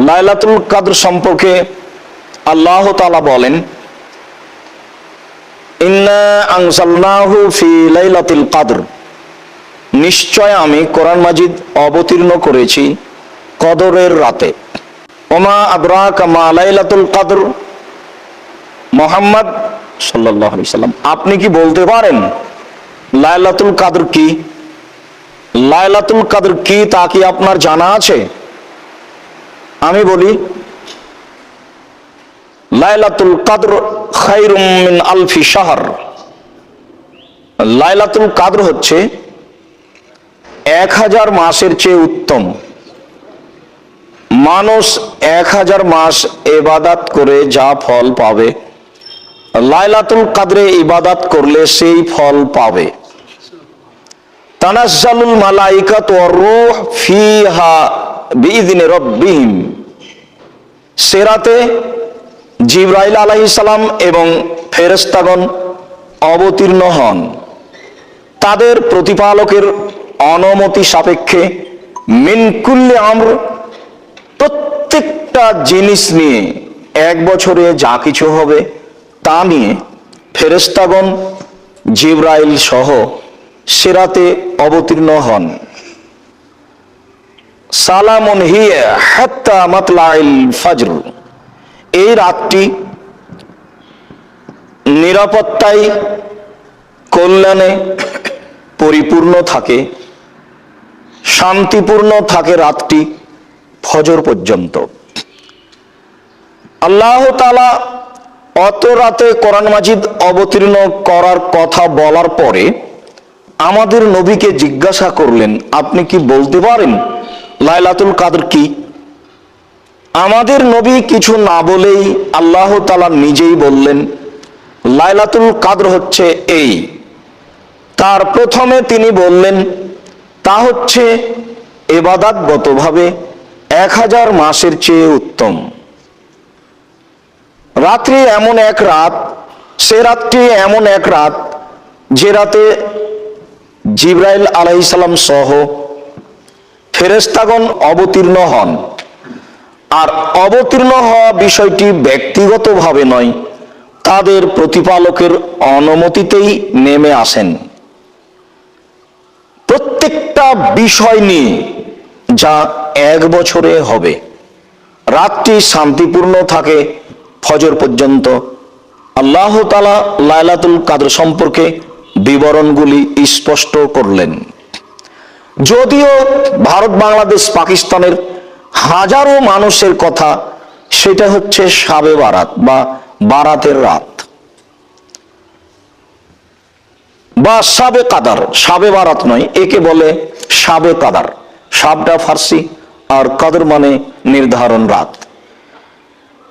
লাইলাতুল কদর সম্পর্কে আল্লাহ তাআলা বলেন, ইন্না আনজালনাহু ফি লাইলাতুল কদর, নিশ্চয় আমি কোরআন মাজিদ অবতীর্ণ করেছি কদরের রাতে। ওমা আদরাকা মা লাইলাতুল কদর, মুহাম্মদ সাল্লাল্লাহু আলাইহি সাল্লাম আপনি কি বলতে পারেন লাইলাতুল কদর কি? লাইলাতুল কদর কি তা কি আপনার জানা আছে? আমি বলি, লাইলাতুল কদর খায়রুম মিন আলফি শাহর। লাইলাতুল কদর হচ্ছে 1000 মাসের চেয়ে উত্তম। মানুষ 1000 মাস ইবাদত করে যা ফল পাবে, লাইলাতুল কদরে ইবাদত করলে সেই ফল পাবে। তানাজ্জালুল মালাইকাতু ওয়ার রূহ ফিহা বিইذনি রাব্বিহিম, সে রাতে জিবরাইল আলাইহিস সালাম এবং ফেরেশতাগণ অবতীর্ণ হন তাদের প্রতিপালকের অনুমতি সাপেক্ষে। মিন কুল্লি আমর, প্রত্যেকটা জিনিস নিয়ে, 1 বছরে যা কিছু হবে তা নিয়ে ফেরেশতাগণ জিবরাইল সহ সে রাতে অবতীর্ণ হন। সালামুন হিয়া হাত্তা মাতলাইল ফজর, এই রাতটি নিরাপত্তায় কল্যাণে পরিপূর্ণ থাকে, শান্তিপূর্ণ থাকে রাতটি ফজর পর্যন্ত। আল্লাহ তাআলা অত রাতে কোরআন মাজিদ অবতীর্ণ করার কথা বলার পরে আমাদের নবীকে জিজ্ঞাসা করলেন, আপনি কি বলতে পারেন লাইলাতুল কদর কি? আমাদের নবী কিছু না বলেই আল্লাহ তাআলা নিজেই বললেন, লাইলাতুল কদর হচ্ছে এই। তার প্রথমে তিনি বললেন, তা হচ্ছে ইবাদতগতভাবে 1000 মাসের চেয়ে উত্তম। রাত্রি এমন এক রাত, সে রাতটি এমন এক রাত যে রাতে জিবরাইল আলাইহিস সালাম সহ ফেরেশতাগণ অবতীর্ণ হন। আর অবতীর্ণ হওয়া বিষয়টি ব্যক্তিগতভাবে নয়, তাদের প্রতিপালকের অনুমতিতেই নেমে আসেন। প্রত্যেকটা বিষয় নিয়ে যা 1 বছরে হবে, রাতটি শান্তিপূর্ণ থাকে ফজর পর্যন্ত। আল্লাহ তাআলা লাইলাতুল কদর সম্পর্কে বিবরণগুলি স্পষ্ট করলেন। যদিও ভারত, বাংলাদেশ, পাকিস্তানের হাজারো মানুষের কথা সেটা হচ্ছে শাবে বারাত বা বারাতের রাত বা শাবে কদর। শাবে বারাত নয়, একে বলে শাবে কদর। শাবটা ফার্সি আর কদর মানে নির্ধারণ রাত।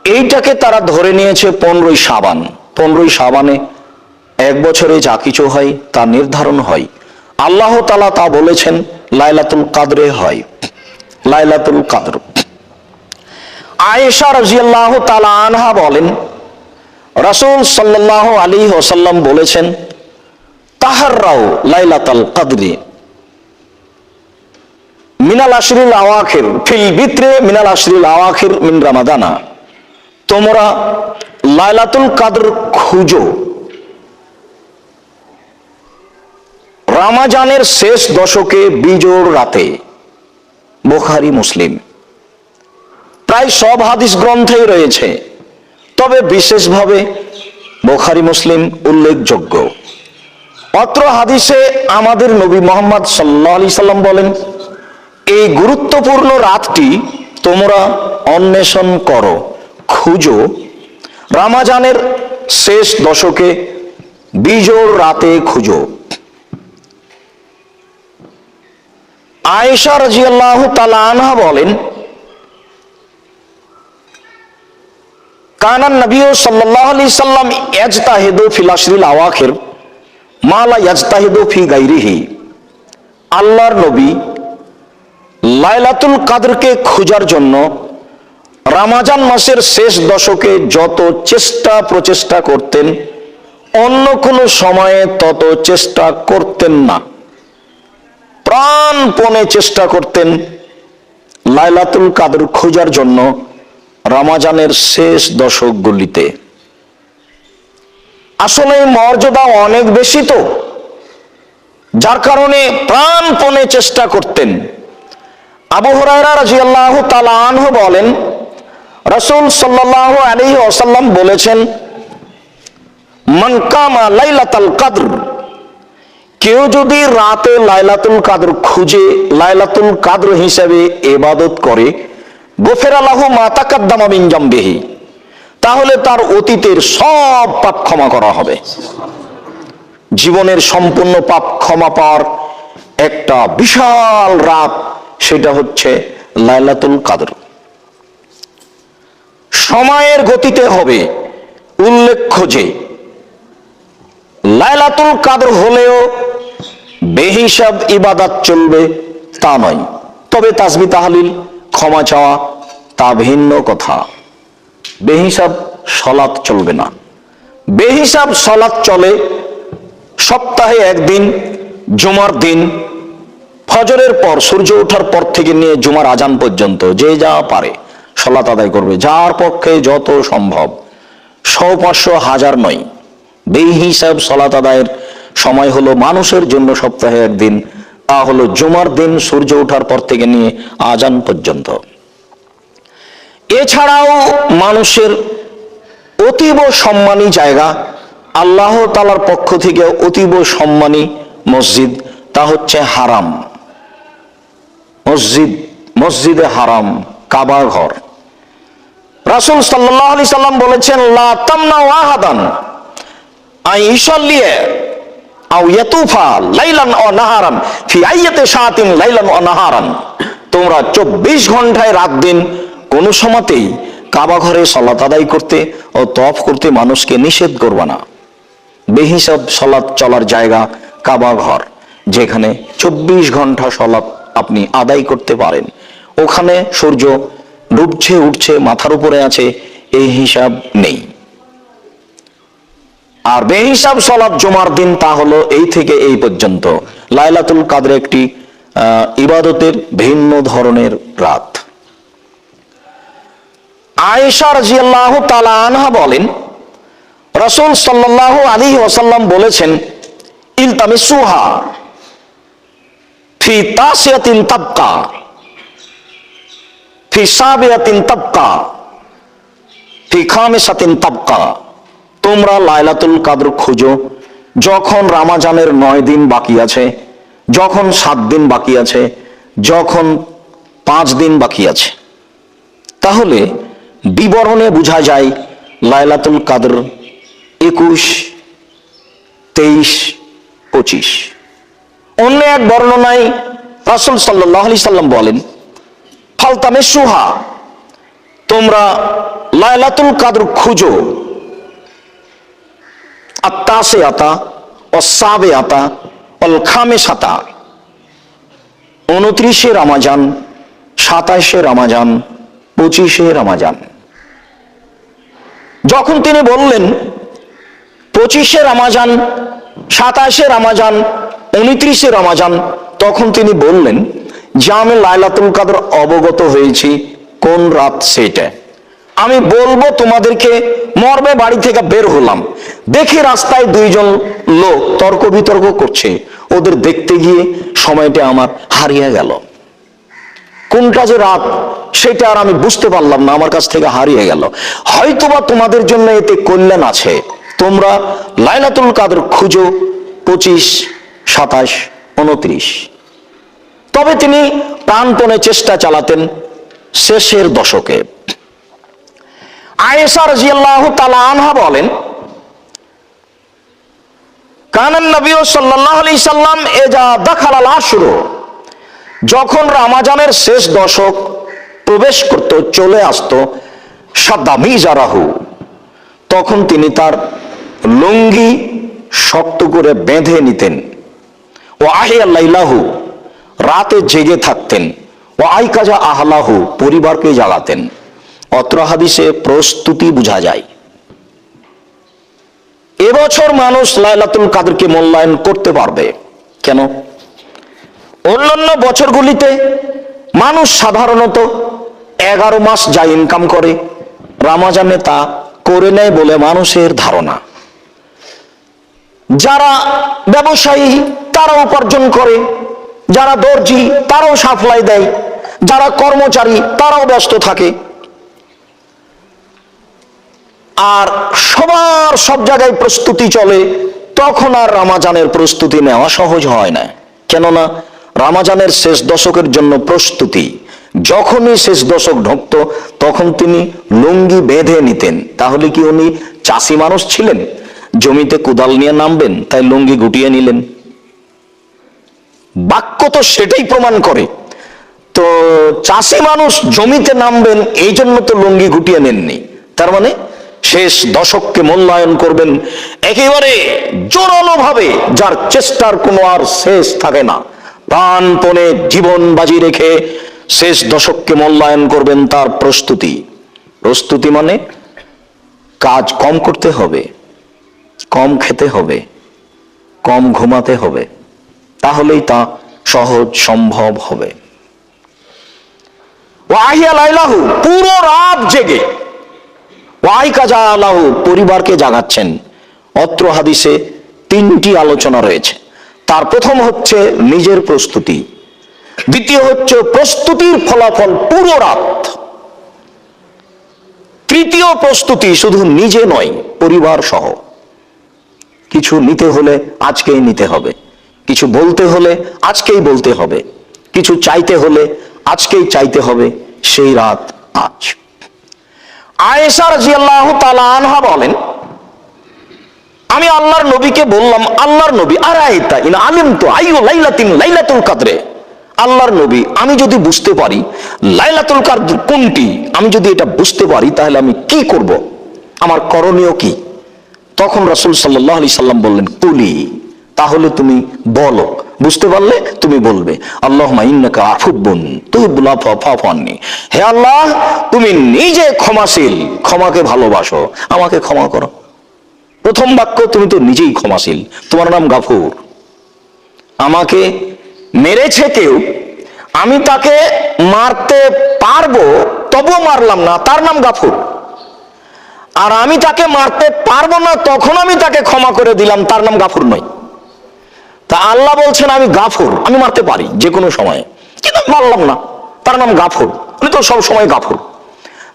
এইটাকে তারা ধরে নিয়েছে 15ই শাবান। 15ই শাবানে 1 বছরে যা কিছু হয় তা নির্ধারণ হয়। আল্লাহ তাআলা তা বলেছেন লাইলাতুল কদরে হয়। লাইলাতুল কদর, আয়েশা রাদিয়াল্লাহু তাআলা আনহা বলেন, রাসূল সাল্লাল্লাহু আলাইহি ওয়াসাল্লাম বলেছেন, তাহাররাউ লাইলাতুল কদরি মিনাল আশরিল আওয়াখির ফিল বিত্রে মিনাল আশরিল আওয়াখির মিন রমাদানা, তোমরা লাইলাতুল কদর খুঁজো রমজানের শেষ দশকে বিজোড় রাতে। বুখারী, মুসলিম। প্রায় সব হাদিস গ্রন্থেই রয়েছে, তবে বিশেষভাবে বুখারী, মুসলিম উল্লেখযোগ্য। অত্র হাদিসে আমাদের নবী মুহাম্মদ সাল্লাল্লাহু আলাইহি সাল্লাম বলেন, এই গুরুত্বপূর্ণ রাতটি তোমরা অন্বেষণ করো, খুঁজো রমজানের শেষ দশকে বিজোড় রাতে খুঁজো। আয়েশা রাদিয়াল্লাহু তাআলা আনহা বলেন, কানান নবী সাল্লাল্লাহু আলাইহি সাল্লাম ইয়াজতাহিদু ফিল আশরিল আওয়াখির মা লা ইয়াজতাহিদু ফি গায়রিহি। আল্লাহর নবী লাইলাতুল কদরকে খোঁজার জন্য রমজান মাসের শেষ দশকে যত প্রচেষ্টা করতেন, অন্য কোনো সময়ে তত চেষ্টা করতেন না। প্রাণপণে চেষ্টা করতেন লাইলাতুল কাদর খোঁজার জন্য রমজানের শেষ দশকগুলিতে। আসলে মর্যাদা অনেক বেশি তো, যার কারণে প্রাণপণে চেষ্টা করতেন। আবু হুরায়রা রাদিয়াল্লাহু তাআলা আনহু বলেন, রাসূল সাল্লাল্লাহু আলাইহি ওয়াসাল্লাম বলেছেন, মান কামা লাইলাতুল কদর, কেউ যদি রাতে লাইলাতুল কদর খুঁজে লাইলাতুল কদর হিসেবে ইবাদত করে, গফিরা লাহু মা তাকাদ্দামা মিন জামবিহি, তাহলে তার অতীতের সব পাপ ক্ষমা করা হবে। জীবনের সম্পূর্ণ পাপ ক্ষমা পাওয়ার একটা বিশাল রাত, সেটা হচ্ছে লাইলাতুল কদর। সময়ের গতিতে হবে। উল্লেখ্য যে লাইলাতুল কদর হলেও বেহিসাব ইবাদত চলবে তা নয়, তবে তাসবিহ তাহলিল ক্ষমা চাওয়া তা ভিন্ন কথা। বেহিসাব সালাত চলবে না। বেহিসাব সালাত চলে সপ্তাহে একদিন, জুমার দিন ফজরের পর, সূর্য ওঠার পর থেকে নিয়ে জুমার আজান পর্যন্ত যে যা পারে সালাত আদায় করবে, যার পক্ষে যত সম্ভব। 100, 500, 1000 নয়। বেহিসাব সালাত আদায়ের সময় হলো মানুষের জন্য সপ্তাহে একদিন, তা হলো জুমার দিন সূর্য ওঠার পর থেকে নিয়ে আজান পর্যন্ত। এছাড়াও মানুষের অতীব সম্মানী জায়গা, আল্লাহ তাআলার পক্ষ থেকে অতীব সম্মানী মসজিদ, তা হচ্ছে হারাম মসজিদ, মসজিদে হারাম, কাবা ঘর। রাসূল সাল্লাল্লাহু আলাইহি সাল্লাম বলেছেন, লা তামনাউ আহাদান আন ইউসাল্লি আও ইয়াতুফা লাইলান ওয়া নাহারান ফি আইয়াতি শাআতিন লাইলান ওয়া নাহারান, তোমরা 24 ঘন্টায় রাত দিন কোন সময়তেই কাবা ঘরে সালাত আদায় করতে ও তওয়াফ করতে মানুষকে নিষেধ করবে না। বেহিসাব সালাত চলার জায়গা কাবা ঘর, যেখানে 24 ঘন্টা সালাত আপনি আদায় করতে পারেন। ওখানে সূর্য ডুবছে উঠছে মাথার উপরে আছে, এই হিসাব নেই। আর বেহিসাব সালাত জুমার দিন, তা হলো এই থেকে এই পর্যন্ত। লাইলাতুল কদর একটি ইবাদতের ভিন্ন ধরনের রাত। আয়েশা রাদিয়াল্লাহু তাআলা আনহা বলেন, রাসূল সাল্লাল্লাহু আলাইহি ওয়াসাল্লাম বলেছেন, ইলতামিসুহা ফি তাসিয়াতিন তাবকা ফি সাবিয়াতিন তাবকা ফি খামিসাতিন তাবকা, তোমরা লাইলাতুল কদর খুঁজো যখন রমজানের 9 দিন বাকি আছে, যখন 7 দিন বাকি আছে, যখন 5 দিন বাকি আছে। তাহলে বিবরণে বোঝা যায় লাইলাতুল কদর 21, 23, 25। অন্য এক বর্ণনায় রাসূল সাল্লাল্লাহু আলাইহি সাল্লাম বলেন, ফালতামিসুহা, তোমরা লাইলাতুল কদর খুঁজো আত-তাসিয়াতা ওয়াস-সাবিয়াতা ওয়াল-খামিসাতা, 29 রমজান, 27 রমজান, 25 রমজান। যখন তিনি বললেন 25 রমজান, 27 রমজান, 29 রমজান, তখন তিনি বললেন যে আমি লাইলাতুল কদর অবগত হয়েছি কোন রাত সেটা আমি বলবো তোমাদেরকে। মর্মে বাড়ি থেকে বের হলাম, দেখি রাস্তায় 2 জন লোক তর্ক বিতর্ক করছে। ওদের দেখতে গিয়ে সময়টা আমার হারিয়ে গেল। কোনটা যে রাত সেটা আর আমি বুঝতে পারলাম না, আমার কাছ থেকে হারিয়ে গেল। হয়তোবা তোমাদের জন্য এতে কল্যাণ আছে। তোমরা লাইলাতুল কদর খুঁজো 25, 27, 29। তবে তিনি প্রাণপণে চেষ্টা চালাতেন শেষের দশকে। আয়েশা রাদিয়াল্লাহু তাআলা আনহা বলেন, কানান নবী সাল্লাল্লাহু আলাইহি সাল্লাম ইজা দাখালাল আশর, যখন রমজানের শেষ দশক প্রবেশ করত, চলে আসতো, সাদ্দা মিজারাহু, তখন তিনি তার লুঙ্গি শক্ত করে বেঁধে নিতেন। ও আহিয়া লাইলাহু, রাতে জেগে থাকতেন। ও আইকাজা আহলাহু, পরিবারকে জাগাতেন। অত্র হাদিসে প্রস্তুতি বোঝা যায়। এবছর মানুষ লাইলাতুল কদরকে মূল্যায়ন করতে পারবে। কেন? অন্যান্য বছরগুলিতে মানুষ সাধারণত 11 মাস যা ইনকাম করে রমজানে তা করে নেয় বলে মানুষের ধারণা। যারা ব্যবসায়ী তারা উপার্জন করে, যারা দর্জি তারাও সাপ্লাই দেয়, যারা কর্মচারী তারাও ব্যস্ত থাকে। আর সবার সব জায়গায় প্রস্তুতি চলে, তখন আর রমজানের প্রস্তুতি নেওয়া সহজ হয় না। কেননা রমজানের শেষ দশকের জন্য প্রস্তুতি, যখনই শেষ দশক ঢুকতো তখন তিনি লুঙ্গি বেঁধে নিতেন। তাহলে কি উনি চাষি মানুষ ছিলেন? জমিতে কোদাল নিয়ে নামবেন তাই লুঙ্গি গুটিয়ে নিলেন? বাক্য তো সেটাই প্রমাণ করে। তো চাষি মানুষ জমিতে নামবেন এই জন্য তো লুঙ্গি গুটিয়ে নেননি। তার মানে শেষ দশককে মূল্যায়ন করবেন একেবারে জোরালো ভাবে, যার চেষ্টার কোনো আর শেষ থাকে না। প্রাণপণে জীবন বাজি রেখে শেষ দশককে মূল্যায়ন করবেন। তার প্রস্তুতি, প্রস্তুতি মানে কাজ কম করতে হবে, কম খেতে হবে, কম ঘুমাতে হবে, তাহলেই তা সহজ সম্ভব হবে। ওয়াহিয়া লাইলাহু, পুরো রাত জেগে, ওয়াইকা জালাহু, পরিবারকে জাগাচ্ছেন। অত্র হাদিসে 3টি আলোচনা রয়েছে। তার প্রথম হচ্ছে নিজের প্রস্তুতি, দ্বিতীয় হচ্ছে প্রস্তুতির ফলাফল পুরো রাত, তৃতীয় প্রস্তুতি শুধু নিজে নয় পরিবার সহ। কিছু নিতে হলে আজকেই নিতে হবে, কিছু বলতে হলে আজকেই বলতে হবে, কিছু চাইতে হলে আজকেই চাইতে হবে, সেই রাত আজ। আয়েশা রাদিয়াল্লাহু তাআলা আনহা বলেন, আমি আল্লাহর নবীকে বললাম, আল্লাহর নবী আরাইতা ইন আলিমতু আইয়ু লাইলাতিন লাইলাতুল কদরে, আল্লাহর নবী আমি যদি বুঝতে পারি লাইলাতুল কদর কোনটি, আমি যদি এটা বুঝতে পারি তাহলে আমি কি করব, আমার করণীয় কি? তখন রাসূল সাল্লাল্লাহু আলাইহি সাল্লাম বললেন, কুলি, তাহলে তুমি বলো, বুঝতে পারলে তুমি বলবে, আল্লাহুম্মা ইন্নাকা আফুবুন তুহিব্বুল আফওয়া ফা'ফু আননি, হে আল্লাহ তুমি নিজে ক্ষমাশীল, ক্ষমাকে ভালোবাসো, আমাকে ক্ষমা করো। প্রথম বাক্য, তুমি তো নিজেই ক্ষমাশীল, তোমার নাম গাফুর। আমাকে মেরেছে কেউ, আমি তাকে মারতে পারবো তবুও মারলাম না, তার নাম গাফুর। আর আমি তাকে মারতে পারবো না তখন আমি তাকে ক্ষমা করে দিলাম, তার নাম গাফুর নয়। তা আল্লাহ বলছেন আমি গাফুর, আমি মারতে পারি যে কোনো সময়ে, কিন্তু মারলাম না, তার নাম গাফুর, উনি তো সব সময় গাফুর।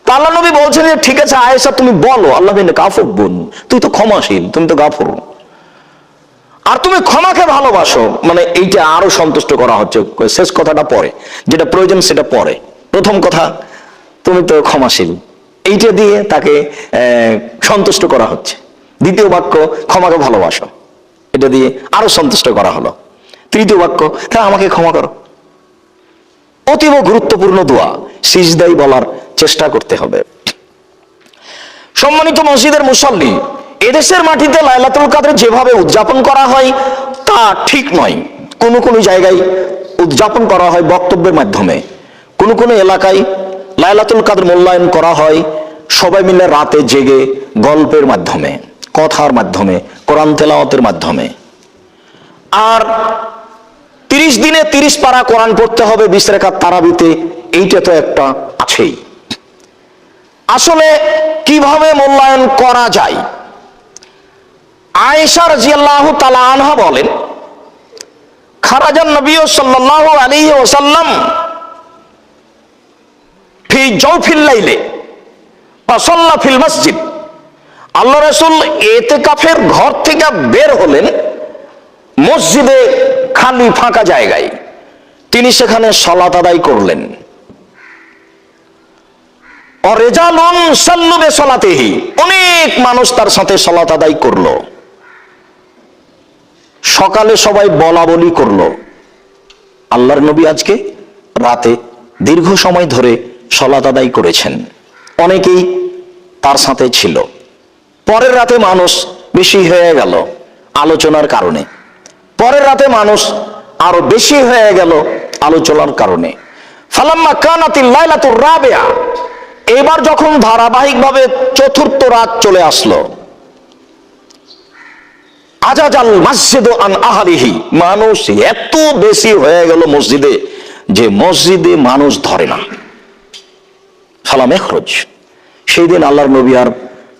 তা আল্লাহ নবী বলছেন যে ঠিক আছে আয়েশা তুমি বলো, আল্লাহ গাফুর বোন, তুই তো ক্ষমাশীল, তুমি তো গাফুর, আর তুমি ক্ষমাকে ভালোবাসো। মানে এইটা আরো সন্তুষ্ট করা হচ্ছে, শেষ কথাটা পরে, যেটা প্রয়োজন সেটা পরে। প্রথম কথা তুমি তো ক্ষমাশীল, এইটা দিয়ে তাকে সন্তুষ্ট করা হচ্ছে। দ্বিতীয় বাক্য ক্ষমাকে ভালোবাসো, এটা দিয়ে আরো সন্তুষ্ট করা হলো। তৃতীয় বাক্য হ্যাঁ আমাকে ক্ষমা করো। অতীব গুরুত্বপূর্ণ দোয়া, সিজদাই বলার চেষ্টা করতে হবে। সম্মানিত মসজিদের মুসল্লি, এদেশের মাটিতে লাইলাতুল কদর যেভাবে উদযাপন করা হয় তা ঠিক নয়। কোন কোন জায়গায় উদযাপন করা হয় বক্তব্যের মাধ্যমে, কোন কোন এলাকায় লাইলাতুল কদর মূল্যায়ন করা হয় সবাই মিলে রাতে জেগে গল্পের মাধ্যমে, কথার মাধ্যমে, কোরআন তেলাওয়াতের মাধ্যমে। আর 30 দিনে 30 পারা কোরআন পড়তে হবে 20 রাকাত তারাবিতে, এইটা তো একটা আছেই। আসলে কিভাবে মূল্যায়ন করা যায়? আয়েশা রাদিয়াল্লাহু তাআলা আনহা বলেন, খারাজান নবী সাল্লাল্লাহু আলাইহি ওয়াসাল্লাম ফি জাওফিল লাইলে ওয়া সাল্লা ফিল মসজিদ, আল্লাহ রাসূল ইতিকাফের ঘর থেকে বের হলেন মসজিদে খালি ফাঁকা জায়গায়, তিনি সেখানে সালাত আদায় করলেন। অরেজালুন সাল্লু বিসালাতিহি, অনেক মানুষ তার সাথে সালাত আদায় করলো। সকালে সবাই বলা বলি করলো, আল্লাহর নবী আজকে রাতে দীর্ঘ সময় ধরে সালাত আদায় করেছেন, অনেকেই তার সাথে ছিল। পরের রাতে মানুষ বেশি হয়ে গেল আলোচনার কারণে, পরের রাতে মানুষ আরো বেশি হয়ে গেল আলোচনার কারণে। ফালাম্মা কানাতিল লাইলাতুর রাবিআ, এবার যখন ধারাবাহিকভাবে চতুর্থ রাত চলে আসলো, আজাজাল মসজিদ আন আহলিহি, মানুষ এত বেশি হয়ে গেল মসজিদে যে মসজিদে মানুষ ধরে না, ফালাম ইখরুজ। সেই দিন আল্লাহর নবী আর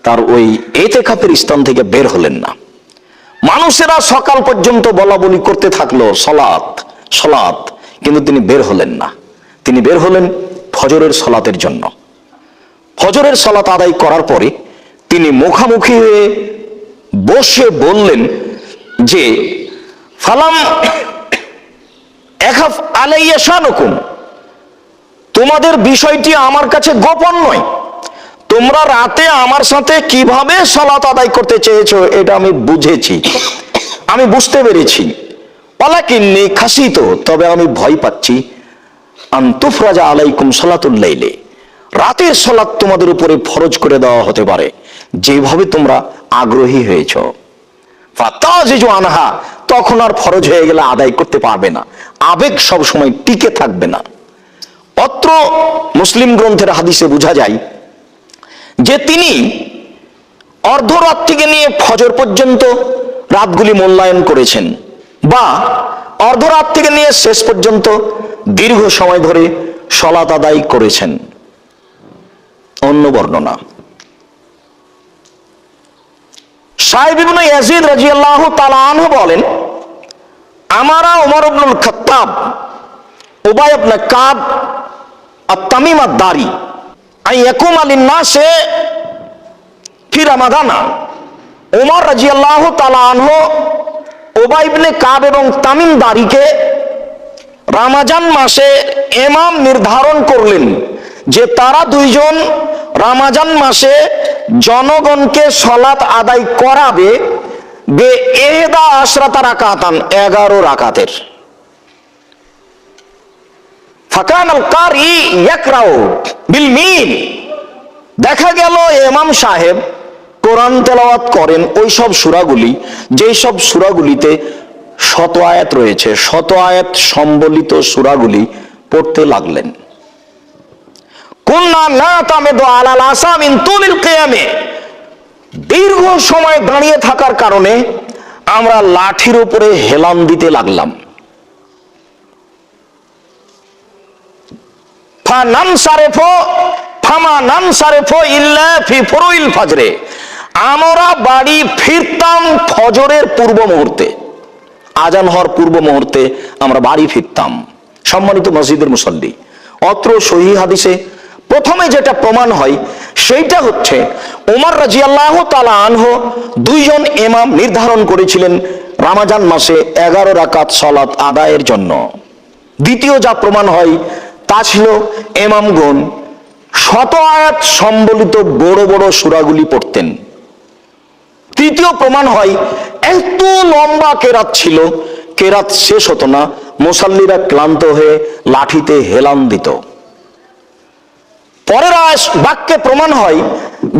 তার ওই ইতিকাফের স্থান থেকে বের হলেন না। মানুষেরা সকাল পর্যন্ত বলা বলি করতে থাকলো সালাত সালাত, কিন্তু তিনি বের হলেন না। তিনি বের হলেন ফজরের সালাতের জন্য। ফজরের সালাত আদায় করার পরে তিনি মুখামুখি হয়ে বসে বললেন যে ফালাম এখাফ আলাইয়া শানুকুম, তোমাদের বিষয়টি আমার কাছে গোপন নয়। তোমরা রাতে আমার সাথে কিভাবে সালাত আদায় করতে চেয়েছো এটা আমি বুঝেছি, আমি বুঝতে পেরেছি। ওয়ালাকিন্নী খাসিত, তবে আমি ভয় পাচ্ছি আনতুফরাজা আলাইকুম সালাতুল লাইলে, রাতের সালাত তোমাদের উপরে ফরজ করে দেওয়া হতে পারে যেভাবে তোমরা আগ্রহী হয়েছ। ফাতাজিজু আনহা, তখন আর ফরজ হয়ে গেলে আদায় করতে পারবে না, আবেগ সব সময় টিকে থাকবে না। অত্র মুসলিম গ্রন্থের হাদিসে বোঝা যায় যে তিনি অর্ধরাত থেকে নিয়ে ফজর পর্যন্ত রাতগুলি মূল্যায়ন করেছেন, বা অর্ধরাত থেকে নিয়ে শেষ পর্যন্ত দীর্ঘ সময় ধরে সালাত আদায় করেছেন। অন্য বর্ণনা সাহেব ইবনে ইয়াজিদ রাদিয়াল্লাহু তাআলা আনহু বলেন, আমারা ওমর ইবনুল খাত্তাব, উবাই ইবনে কাব আত-তামিম আদ-দারি আইয়াকুম লিন-নাসে ফি রমাদানা। ওমর রাদিয়াল্লাহু তাআলা আনহু উবাই ইবনে কাব এবং তামিম দারিকে রমজান মাসে ইমাম নির্ধারণ করলেন যে তারা দুইজন রমজান মাসে জনগণকে সালাত আদায় করাবে বে ইহদা আশরাতা রাকাতান, 11 রাকাতের। ফাকানাল কারি ইয়াকরাউ বিল মিন, দেখা গেল ইমাম সাহেব কোরআন তেলাওয়াত করেন ওই সব সূরাগুলি যেই সব সূরাগুলিতে 100 আয়াত রয়েছে, 100 আয়াত সম্বলিত সূরাগুলি পড়তে লাগলেন। কুননা নাতামিদু আলাল আসা মিন তুলিল কিয়ামে, দীর্ঘ সময় দাঁড়িয়ে থাকার কারণে আমরা লাঠির উপরে হেলান দিতে লাগলাম। আমরা বাড়ি ফিরতাম ফজরের পূর্ব মুহূর্তে, আজান হওয়ার পূর্ব মুহূর্তে আমরা বাড়ি ফিরতাম। সম্মানিত মসজিদের মুসল্লি, অত্র সহিহ হাদিসে প্রথমে যেটা প্রমাণ হয় সেইটা হচ্ছে ওমর রাদিয়াল্লাহু তাআলা আনহু দুইজন ইমাম নির্ধারণ করেছিলেন রমজান মাসে 11 রাকাত সালাত আদায়ের জন্য। দ্বিতীয় যা প্রমাণ হয় তা ছিল ইমামগণ 100 আয়াত সম্বলিত বড় বড় সূরাগুলি পড়তেন। তৃতীয় প্রমাণ হয় এত লম্বা কেরাত ছিল, কেরাত শেষ হতো না, মুসাল্লিরা ক্লান্ত হয়ে লাঠিতে হেলান দিত। পরের বাক্যে প্রমাণ হয়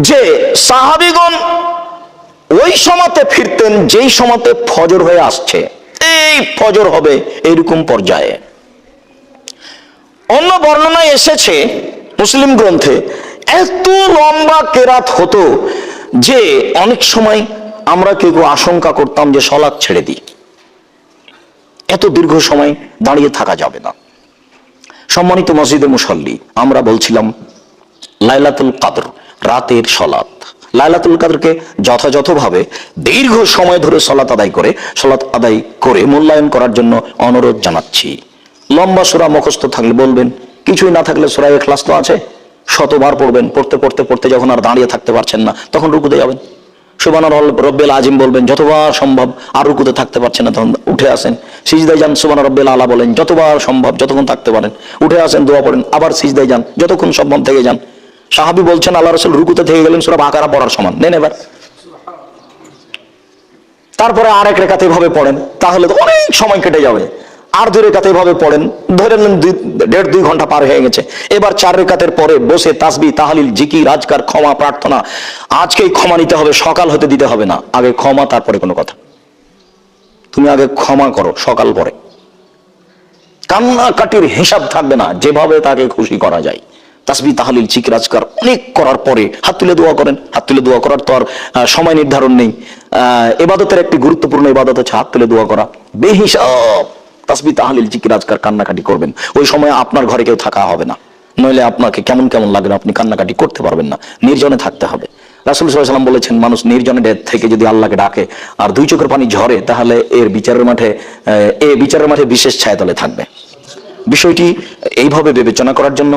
যে সাহাবীগণ ওই সময়তে ফিরতেন যেই সময়তে ফজর হয়ে আসছে, এই ফজর হবে এইরকম পর্যায়ে। অন্য বর্ণনায় এসেছে মুসলিম গ্রন্থে এত লম্বা কেরাত হতো যে অনেক সময় আমরা কেউ আশঙ্কা করতাম যে সালাত ছেড়ে দিই, এত দীর্ঘ সময় দাঁড়িয়ে থাকা যাবে না। সম্মানিত মসজিদের মুসল্লি, আমরা বলছিলাম লাইলাতুল কদর, রাতের সালাত। লাইলাতুল কদরকে যথাযথভাবে দীর্ঘ সময় ধরে সালাত আদায় করে মূল্যায়ন করার জন্য অনুরোধ জানাচ্ছি। লম্বা সূরা মুখস্থ থাকলে বলবেন, কিছুই না থাকলে সূরা ইখলাস তো আছে, 100 বার পড়বেন। পড়তে পড়তে পড়তে যখন আর দাঁড়িয়ে থাকতে পারছেন না তখন রুকুতে যাবেন, সুবহান রব্বিল আজিম বলবেন যতবার সম্ভব। আর রুকুতে থাকতে পারছেন না তখন উঠে আসেন, সিজদায় যান, সুবহান রব্বিল আলা বলেন যতবার সম্ভব, যতক্ষণ থাকতে পারেন। উঠে আসেন, দোয়া পড়েন, আবার সিজদায় যান, যতক্ষণ সম্ভব থেকে যান। সাহাবী বলছেন আল্লাহ রাসূল রুকুতে থেকে গেলেন সূরা বাকারা পড়ার সমান। নেন এবার, তারপরে আরেক রাকাত এভাবে পড়েন, তাহলে তো অনেক সময় কেটে যাবে। আর 2 রাকাত এভাবে পড়েন, ধরে নেন 1.5-2 ঘন্টা পার হয়ে গেছে। এবার 4 রাকাতের পরে বসে তাসবিহ, তাহলিল, জিকির, আজকার, ক্ষমা প্রার্থনা। আজকেই ক্ষমা নিতে হবে, সকাল হতে দিতে হবে না। আগে ক্ষমা, তারপরে কোনো কথা। তুমি আগে ক্ষমা করো, সকাল পরে। কান্নাকাটির হিসাব থাকবে না, যেভাবে তাকে খুশি করা যায়। তাসবিহ, তাহলিল, জিকির, আজকার অনেক করার পরে হাত তুলে দোয়া করেন। হাত তুলে দোয়া করার তো আর সময় নির্ধারণ নেই। ইবাদতের একটি গুরুত্বপূর্ণ ইবাদত হচ্ছে হাত তুলে দোয়া করা। বেহিসাব তাসবিহ তাহলিল জিকির আজকার কান্নাকাটি করবেন, ওই সময় আপনার ঘরে কেউ থাকা হবে না, নইলে আপনাকে কেমন কেমন লাগবে, আপনি কান্নাকাটি করতে পারবেন না, নির্জনে থাকতে হবে। রাসূল সাল্লাল্লাহু আলাইহি ওয়াসাল্লাম বলেছেন, মানুষ নির্জনে থেকে যদি আল্লাহকে ডাকে আর 2 চোখের পানি ঝরে, তাহলে বিচারের মাঠে বিশেষ ছায়াতলে থাকবে। বিষয়টি এইভাবে বিবেচনা করার জন্য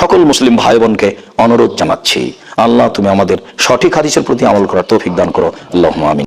সকল মুসলিম ভাই বোনকে অনুরোধ জানাচ্ছি। আল্লাহ তুমি আমাদের সঠিক হাদিসের প্রতি আমল করার তৌফিক দান করো। আল্লাহুম্মা আমিন।